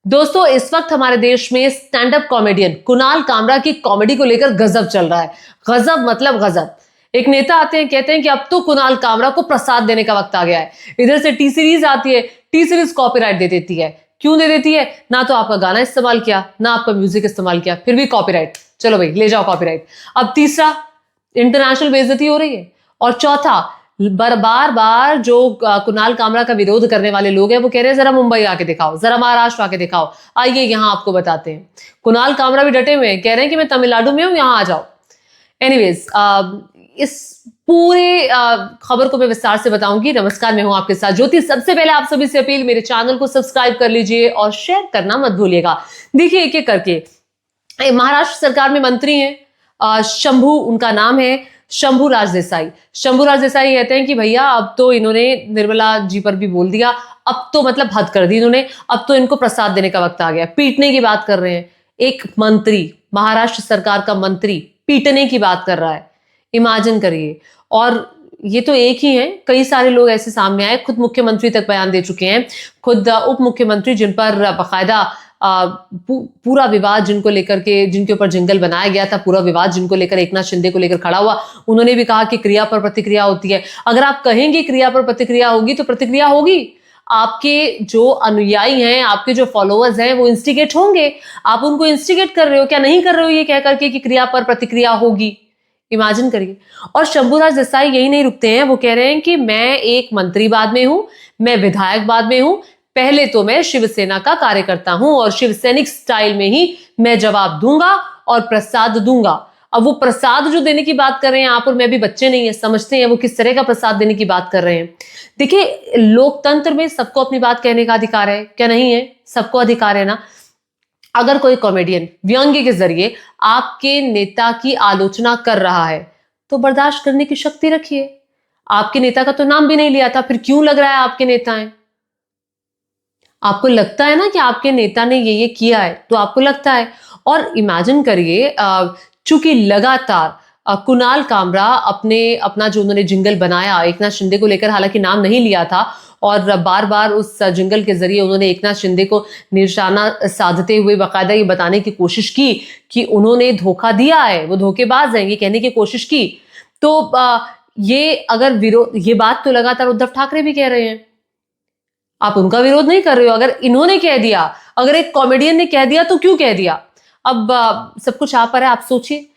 दोस्तों इस वक्त हमारे देश में stand up comedian Kunal Kamra की कॉमेडी को लेकर गजब चल रहा है। गजब मतलब गजब। एक नेता आते हैं, कहते हैं कि अब तो कुणाल कामरा को प्रसाद देने का वक्त आ गया है। इधर से टी सीरीज आती है, टी सीरीज कॉपीराइट दे देती है। क्यों दे देती है? ना तो आपका गाना इस्तेमाल किया, ना आपका म्यूजिक इस्तेमाल किया, फिर भी कॉपीराइट। चलो भाई ले जाओ कॉपीराइट। अब तीसरा, इंटरनेशनल बेइज्जती हो रही है। और चौथा, बार बार जो कुणाल कामरा का विरोध करने वाले लोग हैं वो कह रहे हैं जरा मुंबई आके दिखाओ, जरा महाराष्ट्र आके दिखाओ, आइए यहां आपको बताते हैं। कुणाल कामरा भी डटे हुए हैं, कह रहे हैं कि मैं तमिलनाडु में हूं, यहां आ जाओ। एनीवेज, इस पूरे खबर को मैं विस्तार से बताऊंगी। नमस्कार, मैं हूं आपके साथ ज्योति। सबसे पहले आप सभी से अपील, मेरे चैनल को सब्सक्राइब कर लीजिए और शेयर करना मत भूलिएगा। देखिए एक एक करके, महाराष्ट्र सरकार में मंत्री हैं शंभू, उनका नाम है शंभू राज देसाई। शंभू राज देसाई कहते हैं कि भैया अब तो इन्होंने निर्मला जी पर भी बोल दिया, अब तो मतलब हद कर दी इन्होंने, अब तो इनको प्रसाद देने का वक्त आ गया। पीटने की बात कर रहे हैं। एक मंत्री, महाराष्ट्र सरकार का मंत्री पीटने की बात कर रहा है। इमेजिन करिए। और ये तो एक ही है, कई सारे लोग ऐसे सामने आए, खुद मुख्यमंत्री तक बयान दे चुके हैं, खुद उप मुख्यमंत्री जिन पर बाकायदा पूरा विवाद जिनको लेकर के, जिनके ऊपर जिंगल बनाया गया था, पूरा विवाद जिनको लेकर एकनाथ शिंदे को लेकर खड़ा हुआ, उन्होंने भी कहा कि क्रिया पर प्रतिक्रिया होती है। अगर आप कहेंगे क्रिया पर प्रतिक्रिया होगी तो प्रतिक्रिया होगी। आपके जो अनुयायी हैं, आपके जो फॉलोअर्स हैं, वो इंस्टिगेट होंगे। आप उनको इंस्टिगेट कर रहे हो, क्या नहीं कर रहे हो ये कह करके कि क्रिया पर प्रतिक्रिया होगी। इमेजिन करिए। और शंभूराज देसाई यही नहीं रुकते हैं, वो कह रहे हैं कि मैं एक मंत्री बाद में हूं, मैं विधायक बाद में हूं, पहले तो मैं शिवसेना का कार्यकर्ता हूं और शिवसैनिक स्टाइल में ही मैं जवाब दूंगा और प्रसाद दूंगा। अब वो प्रसाद जो देने की बात कर रहे हैं आप और मैं भी बच्चे नहीं है, समझते हैं वो किस तरह का प्रसाद देने की बात कर रहे हैं। देखिए, लोकतंत्र में सबको अपनी बात कहने का अधिकार है, क्या नहीं है? सबको अधिकार है ना। अगर कोई कॉमेडियन व्यंग्य के जरिए आपके नेता की आलोचना कर रहा है तो बर्दाश्त करने की शक्ति रखिए। आपके नेता का तो नाम भी नहीं लिया था, फिर क्यों लग रहा है आपके नेता हैं? आपको लगता है ना कि आपके नेता ने ये किया है, तो आपको लगता है। और इमेजिन करिए, चूंकि लगातार कुणाल कामरा अपना जो उन्होंने जिंगल बनाया एकनाथ शिंदे को लेकर, हालांकि नाम नहीं लिया था, और बार बार उस जिंगल के जरिए उन्होंने एकनाथ शिंदे को निशाना साधते हुए बाकायदा ये बताने की कोशिश की कि उन्होंने धोखा दिया है, वो धोखेबाज हैं, ये कहने की कोशिश की। तो ये अगर विरोध, ये बात तो लगातार उद्धव ठाकरे भी कह रहे हैं, आप उनका विरोध नहीं कर रहे हो। अगर इन्होंने कह दिया, अगर एक कॉमेडियन ने कह दिया तो क्यों कह दिया? अब सब कुछ आप पर है, आप सोचिए।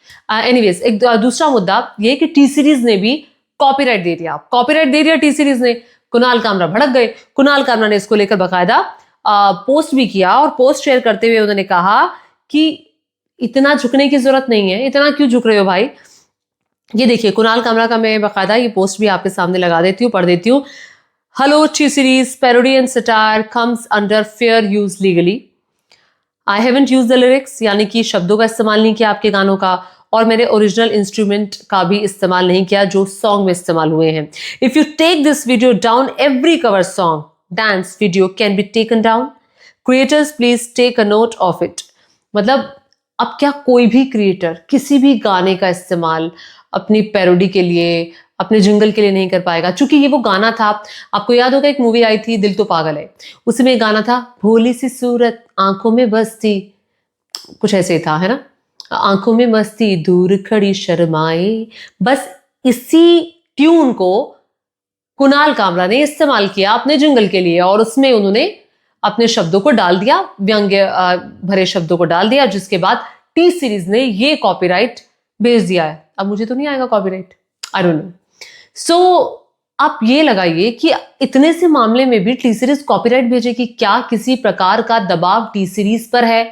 एनीवेज, एक दूसरा मुद्दा ये कि टी सीरीज ने भी कॉपीराइट दे दिया। कॉपीराइट दे दिया टी सीरीज ने, कुणाल कामरा भड़क गए। कुणाल कामरा ने इसको लेकर बाकायदा पोस्ट भी किया और पोस्ट शेयर करते हुए उन्होंने कहा कि इतना झुकने की जरूरत नहीं है, इतना क्यों झुक रहे हो भाई। ये देखिए कुणाल कामरा का मैं बाकायदा ये पोस्ट भी आपके सामने लगा देती हूँ, पढ़ देती हूँ। Hello T-Series, parody and satire comes under fair use legally. I haven't used the lyrics, यानी कि शब्दों का इस्तेमाल नहीं किया आपके गानों का, और मेरे ओरिजिनल इंस्ट्रूमेंट का भी इस्तेमाल नहीं किया जो सॉन्ग में इस्तेमाल हुए हैं। If you take this video down, every cover song, dance video can be taken down. Creators, please take a note of it. मतलब अब क्या कोई भी क्रिएटर किसी भी गाने का इस्तेमाल अपनी पैरोडी के लिए, अपने जिंगल के लिए नहीं कर पाएगा। चूंकि ये वो गाना था, आपको याद होगा एक मूवी आई थी दिल तो पागल है, उसमें एक गाना था, भोली सी सूरत आंखों में बसती, कुछ ऐसे था, है ना, आंखों में मस्ती दूर खड़ी शर्माए। बस इसी ट्यून को कुणाल कामरा ने इस्तेमाल किया अपने जिंगल के लिए और उसमें उन्होंने अपने शब्दों को डाल दिया, व्यंग्य भरे शब्दों को डाल दिया, जिसके बाद टी सीरीज ने ये कॉपीराइट भेज दिया है। अब मुझे तो नहीं आएगा कॉपीराइट, आई डोंट नो। सो आप ये लगाइए कि इतने से मामले में भी टी सीरीज कॉपीराइट भेजेगी। क्या किसी प्रकार का दबाव टी सीरीज पर है?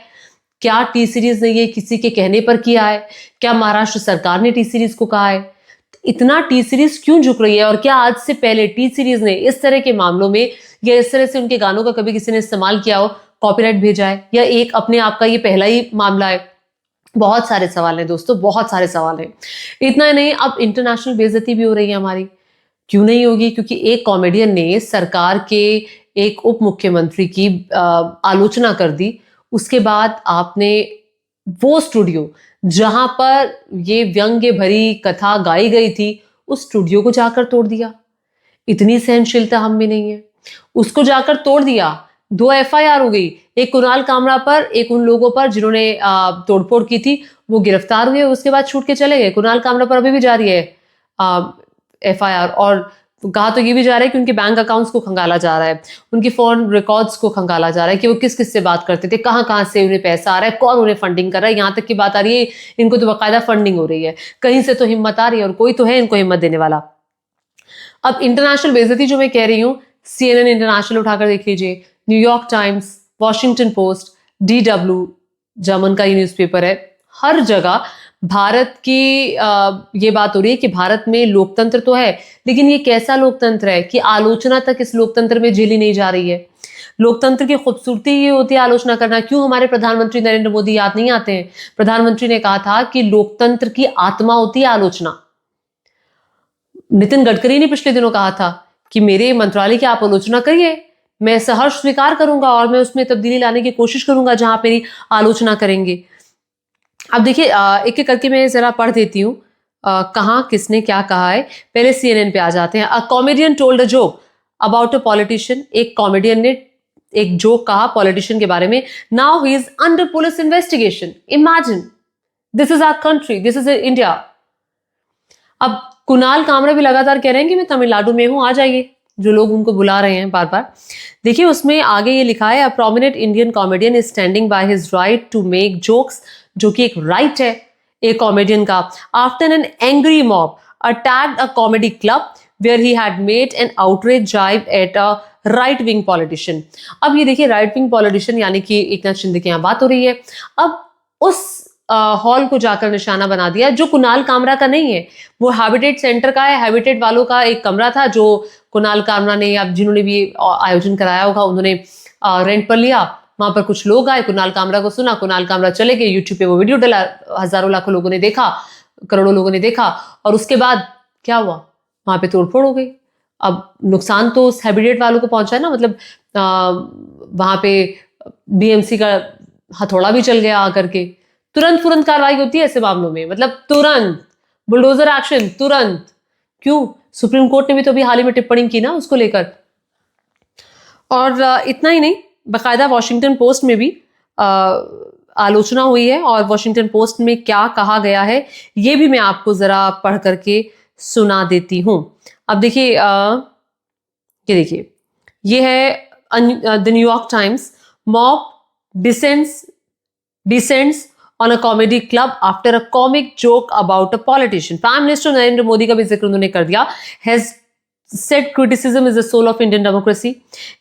क्या टी सीरीज ने ये किसी के कहने पर किया है? क्या महाराष्ट्र सरकार ने टी सीरीज को कहा है? इतना टी सीरीज क्यों झुक रही है? और क्या आज से पहले टी सीरीज ने इस तरह के मामलों में या इस तरह से उनके गानों का कभी किसी ने इस्तेमाल किया हो, कॉपीराइट भेजा है? या एक अपने आप का ये पहला ही मामला है? बहुत सारे सवाल हैं दोस्तों, बहुत सारे सवाल हैं। इतना ही नहीं, अब इंटरनेशनल बेइज्जती भी हो रही है हमारी। क्यों नहीं होगी? क्योंकि एक कॉमेडियन ने सरकार के एक उप मुख्यमंत्री की आलोचना कर दी। उसके बाद आपने वो स्टूडियो जहां पर ये व्यंग्य भरी कथा गाई गई थी, उस स्टूडियो को जाकर तोड़ दिया। इतनी सहनशीलता हम में नहीं है। उसको जाकर तोड़ दिया 2 एफआईआर हो गई, एक कुणाल कामरा पर, एक उन लोगों पर जिन्होंने तोड़फोड़ की थी, वो गिरफ्तार हुए, उसके बाद छूट के चले गए। कुणाल कामरा पर अभी भी जारी है एफआईआर, और कहा तो ये भी जा रहा है कि उनके बैंक अकाउंट्स को खंगाला जा रहा है, उनके फोन रिकॉर्ड्स को खंगाला जा रहा है कि वो किस किस से बात करते थे, कहाँ कहाँ से उन्हें पैसा आ रहा है, कौन उन्हें फंडिंग कर रहा है। यहाँ तक की बात आ रही है इनको तो बाकायदा फंडिंग हो रही है, कहीं से तो हिम्मत आ रही है और कोई तो है इनको हिम्मत देने वाला। अब इंटरनेशनल बेइज्जती जो मैं कह रही हूँ, CNN इंटरनेशनल उठाकर देख लीजिए, New York times, Washington post, DW German का ये न्यूज़पेपर है, हर जगह भारत की ये बात हो रही है कि भारत में लोकतंत्र तो है, लेकिन ये कैसा लोकतंत्र है कि आलोचना तक इस लोकतंत्र में झेली नहीं जा रही है। लोकतंत्र की खूबसूरती ये होती है आलोचना करना। क्यों हमारे प्रधानमंत्री नरेंद्र मोदी याद नहीं आते हैं? प्रधानमंत्री ने कहा था कि लोकतंत्र की आत्मा होती है आलोचना। नितिन गडकरी ने पिछले दिनों कहा था कि मेरे मंत्रालय की आप आलोचना करिए, मैं सहर्ष स्वीकार करूंगा और मैं उसमें तब्दीली लाने की कोशिश करूंगा जहां आप मेरी आलोचना करेंगे। अब देखिए एक एक करके मैं जरा पढ़ देती हूँ कहाँ किसने क्या कहा है। पहले CNN पे आ जाते हैं। A comedian told a joke about a politician. एक कॉमेडियन ने एक जोक कहा पॉलिटिशियन के बारे में। Now he is under police investigation. Imagine, this is our country, this is India. अब कुणाल कामरा भी लगातार कह रहे हैं कि मैं तमिलनाडु में हूं, आ जाइए, जो लोग उनको बुला रहे हैं बार बार। देखिए उसमें आगे ये लिखा है, a prominent Indian comedian is standing by his right to make jokes, जो कि एक राइट है एक कॉमेडियन का। After an angry mob attacked a comedy club where he had made an outrage jibe at a right wing politician. अब ये देखिए right wing politician यानी कि एकनाथ शिंदे की यहाँ बात हो रही है। अब उस हॉल को जाकर निशाना बना दिया जो कुणाल कामरा का नहीं है, वो हैबिटेट सेंटर का है। हैबिटेट वालों का एक कमरा था जो कुणाल कामरा ने, अब जिन्होंने भी आयोजन कराया होगा उन्होंने रेंट पर लिया। वहां पर कुछ लोग आए, कुणाल कामरा को सुना, कुणाल कामरा चले गए, यूट्यूब पे वो वीडियो डाला, हजारों लाखों लोगों ने देखा, करोड़ों लोगों ने देखा, और उसके बाद क्या हुआ, वहां पे तोड़फोड़ हो गई। अब नुकसान तो उस हैबिटेट वालों को पहुंचा है ना, मतलब वहां पे BMC का हथौड़ा भी चल गया आकर के। तुरंत कार्रवाई होती है ऐसे मामलों में, मतलब तुरंत बुलडोजर एक्शन, तुरंत। क्यों? सुप्रीम कोर्ट ने भी तो अभी हाल ही में टिप्पणी की ना उसको लेकर। और इतना ही नहीं, बाकायदा वॉशिंगटन पोस्ट में भी आलोचना हुई है, और वॉशिंगटन पोस्ट में क्या कहा गया है ये भी मैं आपको जरा पढ़ करके सुना देती हूं। अब देखिए ये देखिए, ये है the New York times. Mob descents on a comedy club after a comic joke about a politician. Prime Minister Narendra Modi का भी जिक्र उन्होंने कर दिया। Has said criticism is the soul of Indian democracy.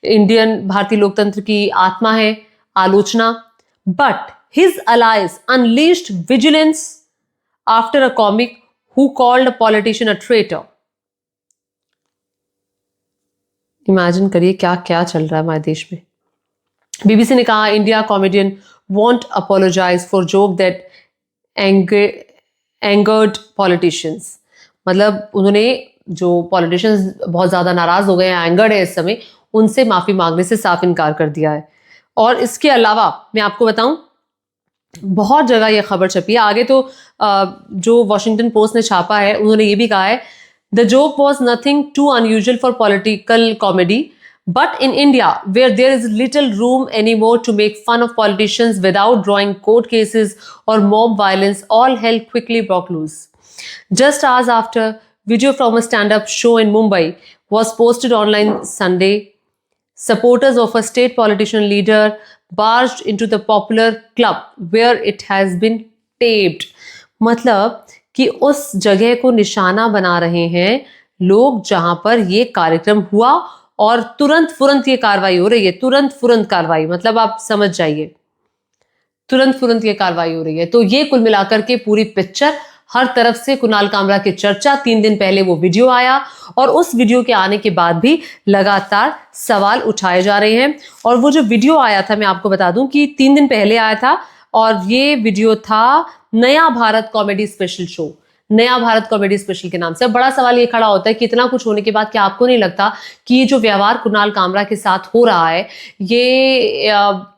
Indian भारतीय लोकतंत्र की आत्मा है आलोचना। But his allies unleashed vigilance after a comic who called a politician a traitor. Imagine करिए क्या क्या चल रहा है हमारे देश में। BBC ने कहा India comedian won't apologize for joke that angered politicians. मतलब उन्होंने जो पॉलिटिशियंस बहुत ज्यादा नाराज हो गए हैं, एंगर्ड है इस समय, उनसे माफी मांगने से साफ इनकार कर दिया है। और इसके अलावा मैं आपको बताऊं, बहुत जगह ये खबर छपी है। आगे तो जो वॉशिंगटन पोस्ट ने छापा है उन्होंने ये भी कहा है, the joke was nothing too unusual for political comedy, but in India, where there is little room anymore to make fun of politicians without drawing court cases or mob violence, all hell quickly broke loose. Just hours after, video from a stand-up show in Mumbai was posted online Sunday. Supporters of a state politician leader barged into the popular club where it has been taped. मतलब कि उस जगह को निशाना बना रहे हैं लोग जहां पर ये कार्यक्रम हुआ, और तुरंत ये कार्रवाई हो रही है। तुरंत कार्रवाई, मतलब आप समझ जाइए, तुरंत ये कार्रवाई हो रही है। तो ये कुल मिलाकर के पूरी पिक्चर, हर तरफ से कुणाल कामरा की चर्चा। 3 दिन पहले वो वीडियो आया, और उस वीडियो के आने के बाद भी लगातार सवाल उठाए जा रहे हैं। और वो जो वीडियो आया था, मैं आपको बता दूं कि 3 दिन पहले आया था, और ये वीडियो था नया भारत कॉमेडी स्पेशल शो, नया भारत कॉमेडी स्पेशल के नाम से। अब बड़ा सवाल ये खड़ा होता है कि इतना कुछ होने के बाद क्या आपको नहीं लगता कि ये जो व्यवहार कुणाल कामरा के साथ हो रहा है, ये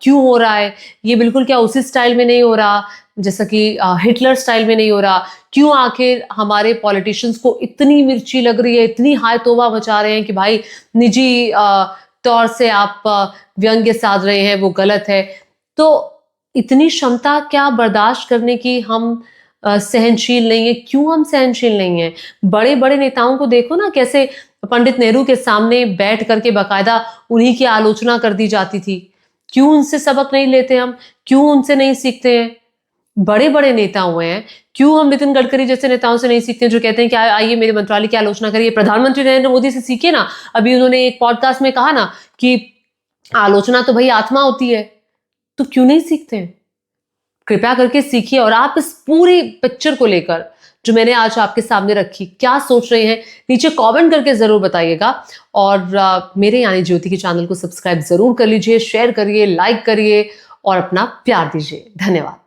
क्यों हो रहा है? ये बिल्कुल क्या उसी स्टाइल में नहीं हो रहा जैसा कि हिटलर स्टाइल में नहीं हो रहा? क्यों आखिर हमारे पॉलिटिशियंस को इतनी मिर्ची लग रही है, इतनी हाय तौबा मचा रहे हैं कि भाई निजी तौर से आप व्यंग्य साध रहे हैं वो गलत है। तो इतनी क्षमता क्या बर्दाश्त करने की हम सहनशील नहीं है? क्यों हम सहनशील नहीं है? बड़े बड़े नेताओं को देखो ना, कैसे पंडित नेहरू के सामने बैठ करके बाकायदा उन्हीं की आलोचना कर दी जाती थी। क्यों उनसे सबक नहीं लेते हम? क्यों उनसे नहीं सीखते हैं? बड़े बड़े नेता हुए हैं, क्यों हम नितिन गडकरी जैसे नेताओं से नहीं सीखते जो कहते हैं कि आइए मेरे मंत्रालय की आलोचना करिए? प्रधानमंत्री नरेंद्र मोदी से सीखिए ना। अभी उन्होंने एक पॉडकास्ट में कहा ना कि आलोचना तो भाई आत्मा होती है। तो क्यों नहीं सीखते हैं? कृपया करके सीखिए। और आप इस पूरी पिक्चर को लेकर जो मैंने आज आपके सामने रखी, क्या सोच रहे हैं नीचे कमेंट करके जरूर बताइएगा। और मेरे यानी ज्योति के चैनल को सब्सक्राइब जरूर कर लीजिए, शेयर करिए, लाइक करिए और अपना प्यार दीजिए। धन्यवाद।